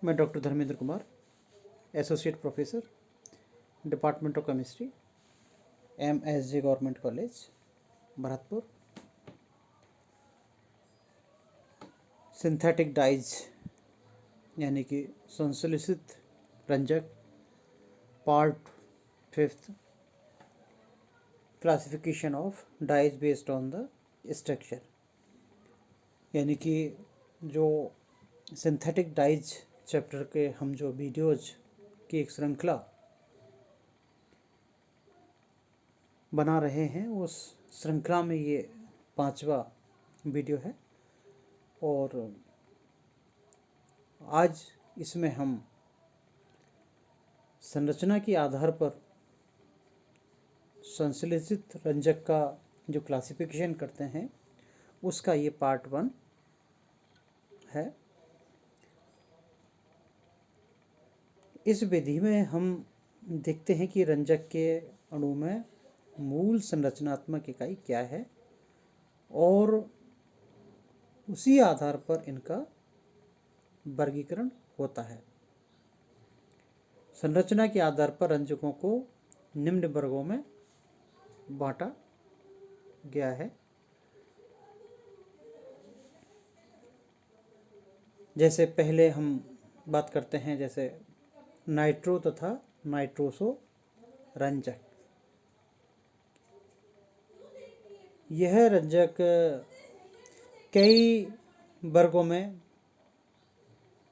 मैं doctor Dharmendra Kumar, associate professor, department of chemistry, MSG government college, Bharatpur. Synthetic dyes यानी कि संश्लेषित रंजक, part 5, classification of dyes based on the structure. यानी कि जो सिंथेटिक डाइज चैप्टर के हम जो वीडियोज की एक श्रृंखला बना रहे हैं, उस श्रृंखला में ये 5वां वीडियो है। और आज इसमें हम संरचना के आधार पर संश्लेषित रंजक का जो क्लासिफिकेशन करते हैं उसका ये पार्ट 1 है। इस विधि में हम देखते हैं कि रंजक के अणु में मूल संरचनात्मक इकाई क्या है और उसी आधार पर इनका वर्गीकरण होता है। संरचना के आधार पर रंजकों को निम्न वर्गों में बांटा गया है। जैसे पहले हम बात करते हैं जैसे नाइट्रो तथा नाइट्रोसो रंजक। यह रंजक कई वर्गों में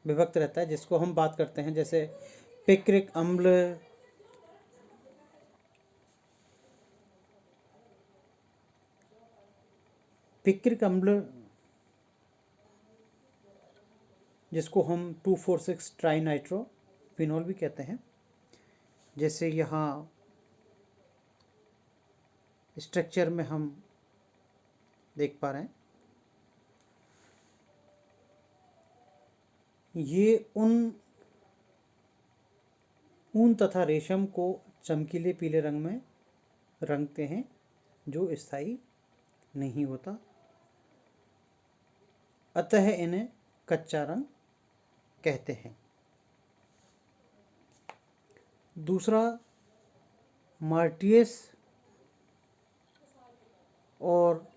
विभक्त रहता है, जिसको हम बात करते हैं जैसे पिक्रिक अम्ल, जिसको हम 2,4,6 ट्राइनाइट्रो फिनॉल भी कहते हैं। जैसे यहाँ स्ट्रक्चर में हम देख पा रहे हैं, ये ऊन तथा रेशम को चमकीले पीले रंग में रंगते हैं जो स्थायी नहीं होता, अतः इन्हें कच्चा रंग कहते हैं। दूसरा मार्टियस और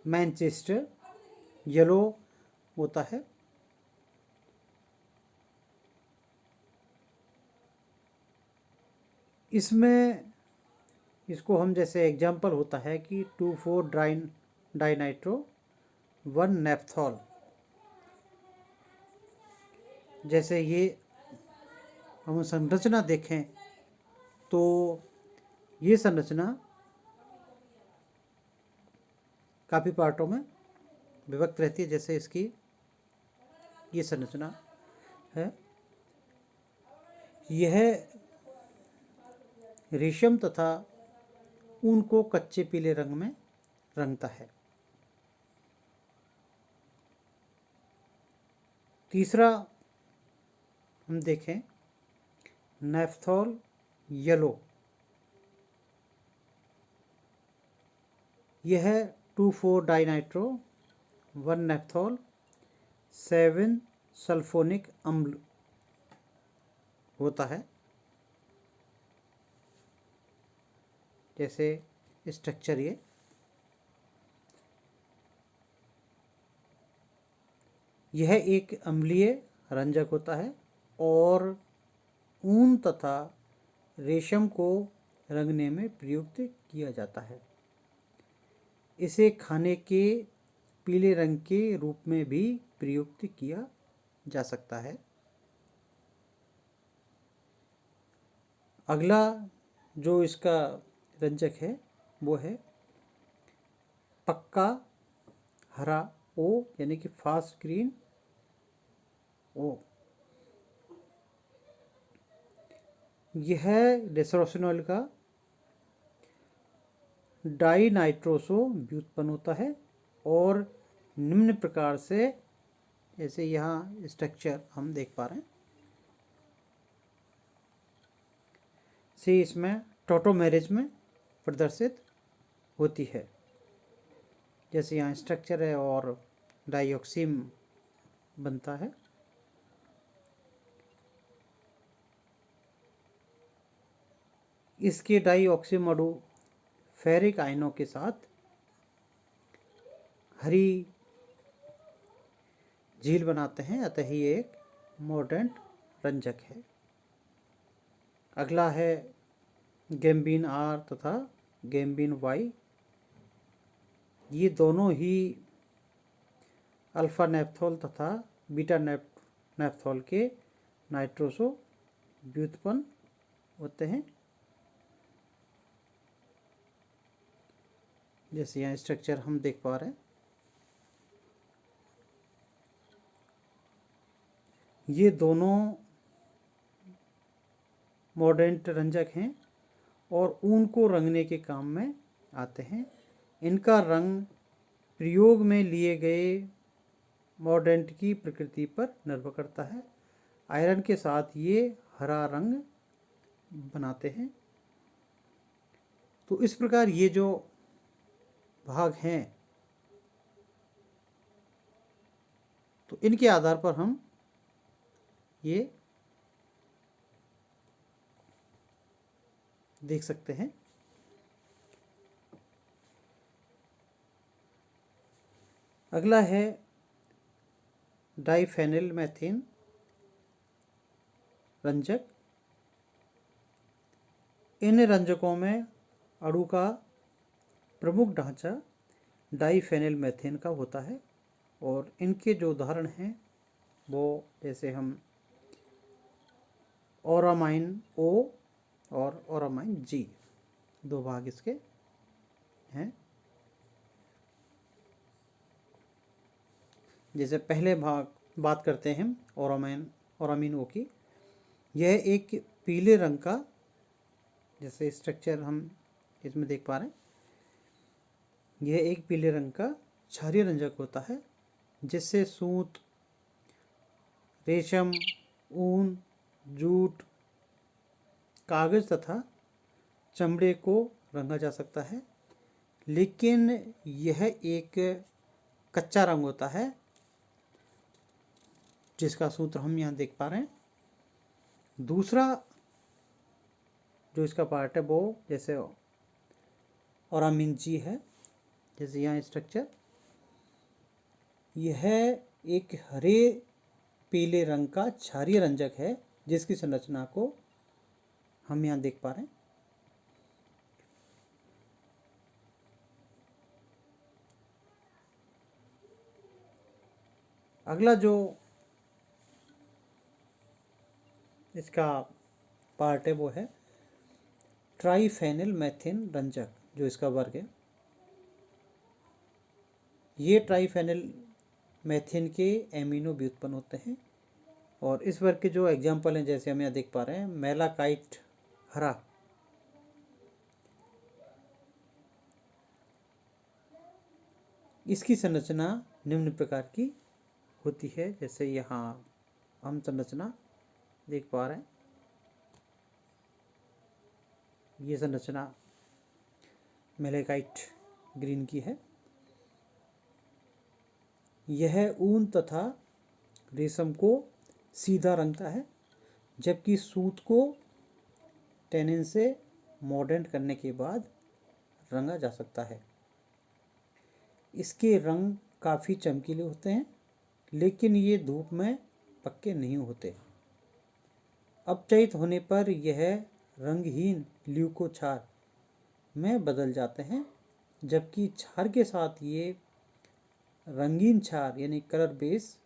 मैनचेस्टर येलो होता है। इसमें इसको हम जैसे एग्जाम्पल होता है कि 2,4 डाइनाइट्रो 1 नेप्थॉल। जैसे ये हम संरचना देखें तो ये संरचना काफ़ी पार्टों में विभक्त रहती है। जैसे इसकी ये संरचना है, यह रेशम तथा ऊन को कच्चे पीले रंग में रंगता है। तीसरा हम देखें नेफ्थॉल येलो। यह 2,4 डाइनाइट्रो 1 नेफ्थॉल 7 सल्फोनिक अम्ल होता है। जैसे स्ट्रक्चर यह एक अम्लीय रंजक होता है और ऊन तथा रेशम को रंगने में प्रयुक्त किया जाता है। इसे खाने के पीले रंग के रूप में भी प्रयुक्त किया जा सकता है। अगला जो इसका रंजक है वो है पक्का हरा ओ यानी कि फास्ट ग्रीन ओ। यह डेसरोसिनॉल का डाइनाइट्रोसो व्युत्पन्न होता है और निम्न प्रकार से, जैसे यहाँ स्ट्रक्चर हम देख पा रहे हैं, से इसमें टोटोमेरेज में प्रदर्शित होती है। जैसे यहाँ स्ट्रक्चर है और डाइऑक्सिम बनता है। इसके डाईऑक्सीमधु फेरिक आयनों के साथ हरी झील बनाते हैं, अतः ये एक मोर्डेंट रंजक है। अगला है गैम्बीन आर तथा गैम्बीन वाई। ये दोनों ही अल्फा नेप्थोल तथा बीटा नेप्थोल के नाइट्रोसो व्युत्पन्न होते हैं। जैसे यहाँ स्ट्रक्चर हम देख पा रहे हैं, ये दोनों मोर्डेंट रंजक हैं और ऊन को रंगने के काम में आते हैं। इनका रंग प्रयोग में लिए गए मोर्डेंट की प्रकृति पर निर्भर करता है। आयरन के साथ ये हरा रंग बनाते हैं। तो इस प्रकार ये जो भाग हैं, तो इनके आधार पर हम ये देख सकते हैं। अगला है डाइफेनिल मेथेन रंजक। इन रंजकों में अणु का प्रमुख ढांचा डाइफेनिल मेथेन का होता है और इनके जो उदाहरण हैं वो जैसे हम ओरामाइन ओ और ओरामाइन जी, दो भाग इसके हैं। जैसे पहले भाग बात करते हैं ओरामीन ओ की। यह एक पीले रंग का, जैसे स्ट्रक्चर हम इसमें देख पा रहे हैं, यह एक पीले रंग का क्षारीय रंजक होता है जिससे सूत, रेशम, ऊन, जूट, कागज तथा चमड़े को रंगा जा सकता है। लेकिन यह एक कच्चा रंग होता है जिसका सूत्र हम यहाँ देख पा रहे हैं। दूसरा जो इसका पार्ट है वो जैसे ओरामीन जी है, जैसे यहाँ स्ट्रक्चर, यह एक हरे पीले रंग का क्षारीय रंजक है जिसकी संरचना को हम यहाँ देख पा रहे हैं। अगला जो इसका पार्ट है वो है ट्राइफेनिल मेथेन रंजक, जो इसका वर्ग है। ये ट्राइफेनिल मेथेन के एमिनो व्युत्पन्न होते हैं और इस वर्ग के जो एग्जाम्पल हैं जैसे हम यहाँ देख पा रहे हैं, मेलाकाइट हरा, इसकी संरचना निम्न प्रकार की होती है। जैसे यहाँ हम संरचना देख पा रहे हैं, ये संरचना मेलाकाइट ग्रीन की है। यह ऊन तथा रेशम को सीधा रंगता है जबकि सूत को टैनिन से मोर्डेंट करने के बाद रंगा जा सकता है। इसके रंग काफ़ी चमकीले होते हैं लेकिन ये धूप में पक्के नहीं होते। अपचयित होने पर यह रंगहीन ल्यूकोक्षार में बदल जाते हैं, जबकि क्षार के साथ ये रंगीन क्षार यानी कलर बेस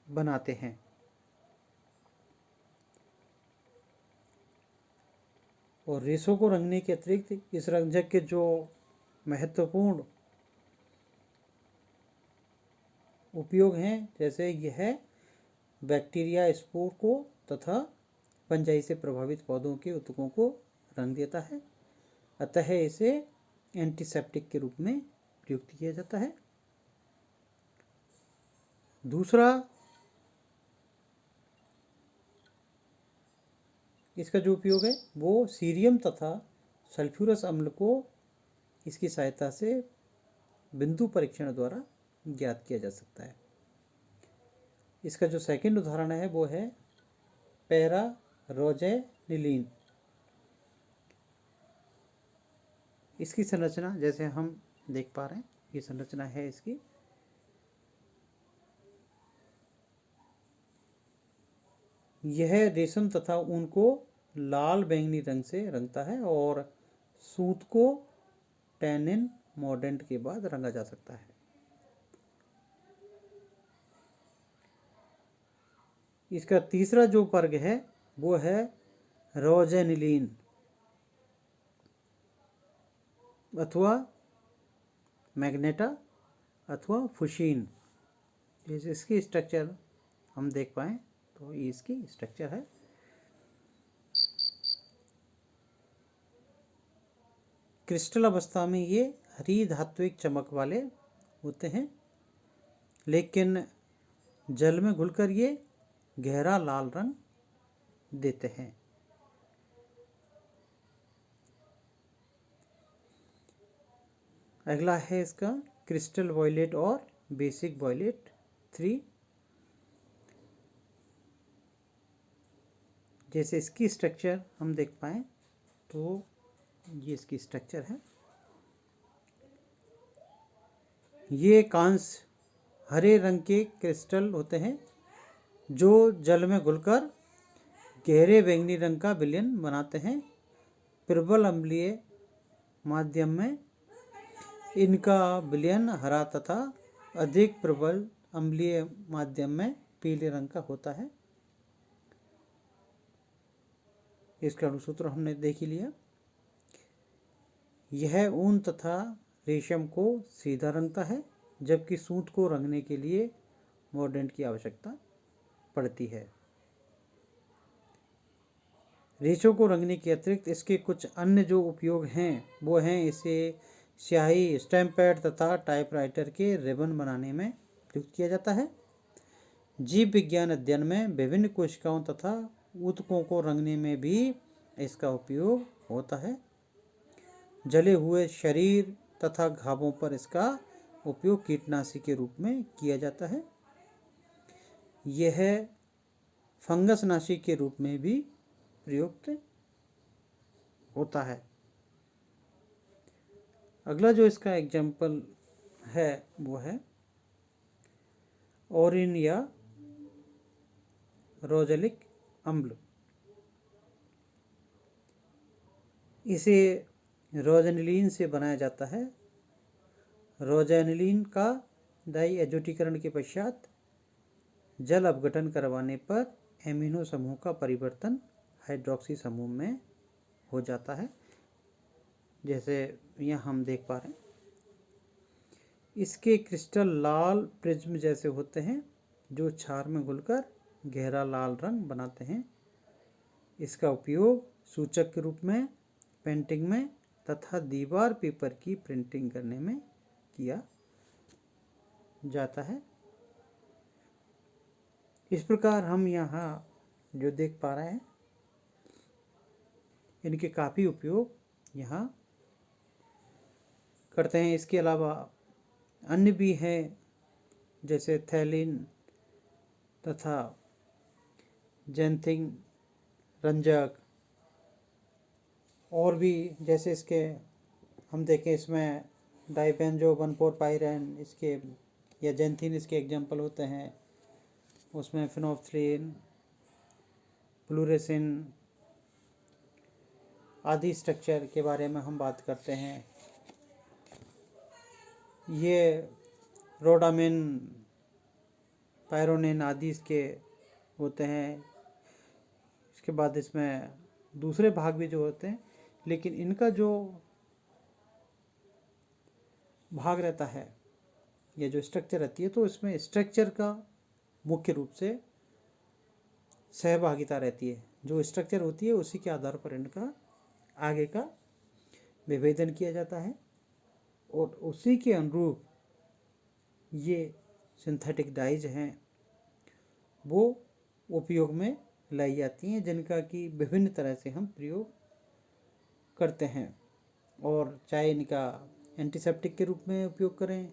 बनाते हैं। और रेशों को रंगने के अतिरिक्त इस रंजक के जो महत्वपूर्ण उपयोग हैं, जैसे यह बैक्टीरिया स्पोर को तथा फंजाई से प्रभावित पौधों के ऊतकों को रंग देता है, अतः इसे एंटीसेप्टिक के रूप में प्रयुक्त किया जाता है। दूसरा इसका जो उपयोग है वो सीरियम तथा सल्फ्यूरस अम्ल को इसकी सहायता से बिंदु परीक्षण द्वारा ज्ञात किया जा सकता है। इसका जो सेकंड उदाहरण है वो है पैरारोजेनिलीन, इसकी संरचना जैसे हम देख पा रहे हैं, ये संरचना है इसकी। यह रेशम तथा ऊन को लाल बैंगनी रंग से रंगता है और सूत को टैनिन मॉर्डेंट के बाद रंगा जा सकता है। इसका तीसरा जो वर्ग है वो है रोजेनिलीन अथवा मैग्नेटा अथवा फुशीन। जैसे इसकी स्ट्रक्चर हम देख पाए तो ये इसकी स्ट्रक्चर है। क्रिस्टल अवस्था में ये हरी धात्विक चमक वाले होते हैं, लेकिन जल में घुलकर ये गहरा लाल रंग देते हैं। अगला है इसका क्रिस्टल वॉयलेट और बेसिक वॉयलेट 3। जैसे इसकी स्ट्रक्चर हम देख पाएँ तो ये इसकी स्ट्रक्चर है। ये कांस हरे रंग के क्रिस्टल होते हैं जो जल में घुलकर गहरे बैंगनी रंग का विलयन बनाते हैं। प्रबल अम्लीय माध्यम में इनका विलयन हरा तथा अधिक प्रबल अम्लीय माध्यम में पीले रंग का होता है। इसका अणुसूत्र हमने देख ही लिया। यह ऊन तथा रेशम को सीधा रंगता है, जबकि सूत को रंगने के लिए मॉर्डेंट की आवश्यकता पड़ती है। रेशों को रंगने के अतिरिक्त इसके कुछ अन्य जो उपयोग हैं वो हैं, इसे स्याही, स्टैम्प पैड तथा टाइपराइटर के रिबन बनाने में प्रयुक्त किया जाता है। जीव विज्ञान अध्ययन में विभिन्न कोशिकाओं तथा ऊतकों को रंगने में भी इसका उपयोग होता है। जले हुए शरीर तथा घावों पर इसका उपयोग कीटनाशी के रूप में किया जाता है। यह फंगसनाशी के रूप में भी प्रयुक्त होता है। अगला जो इसका एग्जाम्पल है वो है ओरिन या रोजेलिक अम्ल। इसे रोजेनिलीन से बनाया जाता है। रोजेनिलीन का डाई एजोटीकरण के पश्चात जल अपघटन करवाने पर एमिनो समूह का परिवर्तन हाइड्रोक्सी समूह में हो जाता है, जैसे यहाँ हम देख पा रहे हैं। इसके क्रिस्टल लाल प्रिज्म जैसे होते हैं जो क्षार में घुलकर गहरा लाल रंग बनाते हैं। इसका उपयोग सूचक के रूप में, पेंटिंग में तथा दीवार पेपर की प्रिंटिंग करने में किया जाता है। इस प्रकार हम यहाँ जो देख पा रहे हैं इनके काफ़ी उपयोग यहाँ करते हैं। इसके अलावा अन्य भी हैं, जैसे थैलिन तथा जेंथिंग रंजक, और भी जैसे इसके हम देखें इसमें डाइबेंजो 1,4-पाइरेन इसके या जेंथिन इसके एग्जाम्पल होते हैं। उसमें फिनोफ्थलीन, फ्लूरेसिन आदि स्ट्रक्चर के बारे में हम बात करते हैं। ये रोडामिन, पायरोनिन आदि इसके होते हैं। इसके बाद इसमें दूसरे भाग भी जो होते हैं, लेकिन इनका जो भाग रहता है या जो स्ट्रक्चर रहती है, तो इसमें स्ट्रक्चर का मुख्य रूप से सहभागिता रहती है। जो स्ट्रक्चर होती है उसी के आधार पर इनका आगे का विभेदन किया जाता है और उसी के अनुरूप ये सिंथेटिक डाइज हैं वो उपयोग में लाई जाती हैं, जिनका कि विभिन्न तरह से हम प्रयोग करते हैं। और चाहे इनका एंटीसेप्टिक के रूप में उपयोग करें,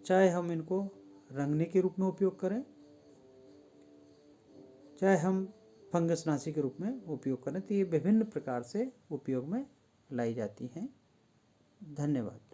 चाहे हम इनको रंगने के रूप में उपयोग करें, चाहे हम फंगसनाशी के रूप में उपयोग करें, तो ये विभिन्न प्रकार से उपयोग में लाई जाती हैं। धन्यवाद।